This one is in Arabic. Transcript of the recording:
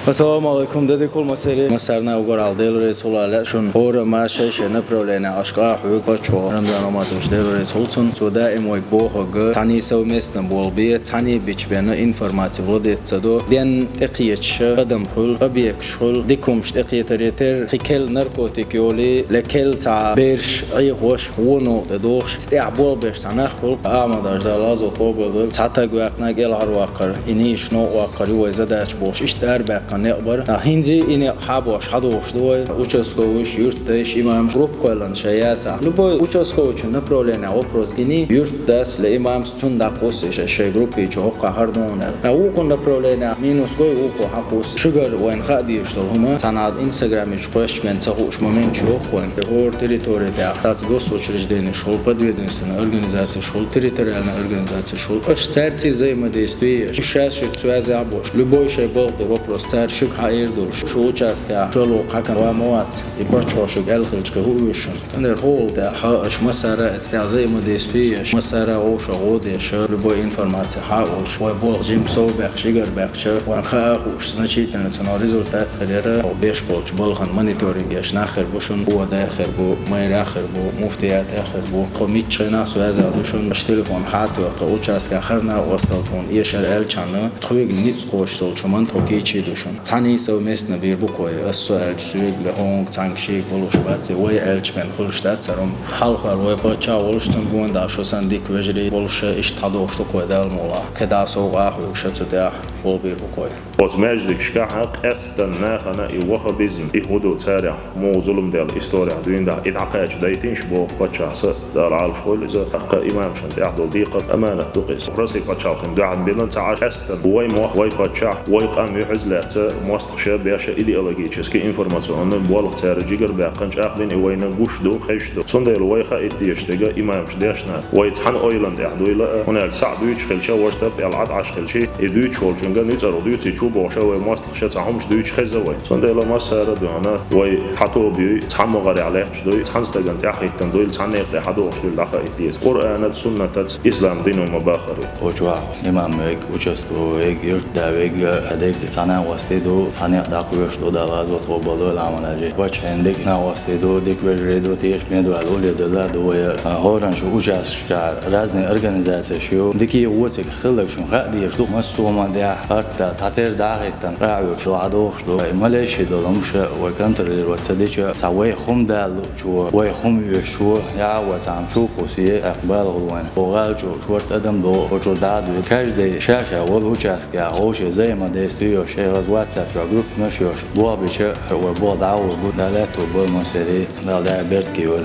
Assalamu alaikum dedi kul maseri masarna ugar aldel resul ala shun hor ma shaysh направление ashqa huqa cho ramdan amatosh del resul sun so daim wa bohog tani saw mesna bolbi tani bichbena informatsiya vlodet do den iqiyach qadam hul abiyak shul dikum iqiyatreter khikel narkotik yoli lekel ta bersh ay khosh wono dosh isti'bol besh sana khul amadaj dalazo tobol tatagwaqna gel harwaqar ini shno waqari wa zadach bosh ishtar baqan نقبر هنزي إني حابوش حدوش دوي وچسكوش يرتش إمام روب كلن شياتا لبوي وچسكوش نبرولنا وبروزكني يرتس لإمام ستون داقوسش شيء جروبي جوق هردون نوكو نبرولنا مينوس كوي وكو حقوس شجر وين خادي يشتغلهما تناد إنستغرام يشقش من تخوش مومنت شوق وين هور تريتوري تاع تاس جوسوش رجدين شغل بدويدن سنة أورجانيزاتي شغل تريتوريالنا أورجانيزاتي شغل أش سرتي زي ما ديستوي شاش سوازي عبوش لبوي شيء بلد وبروستار شو حيردول شو جاسكا شلو قاكن واموات يبرشوا شو قالخلش كهوش كان الهول ده حاش مسارة تاع زي ما ديستوي مسارة أو شغودي شو لبوي إنفورماتي حاول شوي بول جيم سو بخشيجر بخشة وانخاء وش نشيت إنه ريزولتات خيرة أو بيش بولش بالخن مونيتورينج ناخر بوشون هو داخل بو ما آخر بو مفتيات آخر بو قميت شينا سو هذا دوشون مش تليفون حاتو أو جاسكا خرنا وصلتون يشر إلشانه تخويج نيت قوشتول شمان توكي شيء دوشون ثاني سو مسنا بيربوكوي السؤال سويق لهونغ تانكشيك ولوش باتي وي إلش من خلش تاتسرم حلقة وي باتشا ولشتن جوان داشو سنديك وجري ولش إشتحدوش لكوي دال مولا كدا سوقاه ويكشتو ده ول بيربوكوي وتماجدك شكاحق أستنا خنا يوخ بيزم يهودو تاريخ مو ظلم ديال إستوريا دوين دا إدعقاش دايتين شبو باتشا دار عالش ويل إذا أقا إمام شنت يعدل ديقة أمانة تقيس راسي باتشا قم قاعد بيلن تعاش أستن وي موخ وي باتشا وي قام يحزلات موستق شاب بياشا إيديولوجيش كي إنفورماسيون بوالغ تاري جيجر باقنش آخدين إوينا قوش دو خيش دو صنديل وي خايد ديش تيجا إمام شديشنا وي تحن أويلاند يحدو إلا هنا سعب يوش خلشا واشتاب يالعاد عش خلشي إدويش هولشنغا نيتارو دويتي بوشا وي موستق شات عمش دويش خزوي صنديل ما سارة دونا وي حتو بيو تحمو غاري عليه دوي تحنستغن تاخيتن دوي تحنيق حدو وشتو لاخا إديس قرآن سنة إسلام دين ومباخر وجوا إمام ويك وجستو ويك يرد ويك هديك تانا واستيدو تانا داخوش دو داواز وطوبالو العملاجي وش عندك نا واستيدو ديك وجريدو تيش ميدو الأولي دولا دوية هوران شو وجاس شكار رازني أرجانيزاتي شو ديكي ووتك خلق شو خادي شو مسو ما ديا هرتا تعتير داخيتن راعيو شو عدوش دو ماليشي دولمش وكنتر وتصديش تعوي خم دالو شو وي خم يشو يا وتعم شو خوسي أقبال غلوان وغال شو ادم دو وشو دادو كاجدي شاشة والوجاس كا هوش زي ما ديستيو شيء واتساب شو جروب مشيوش بوا بيش هو بوا دعوة بود دالات وبوا مسيري دال بيرت كيول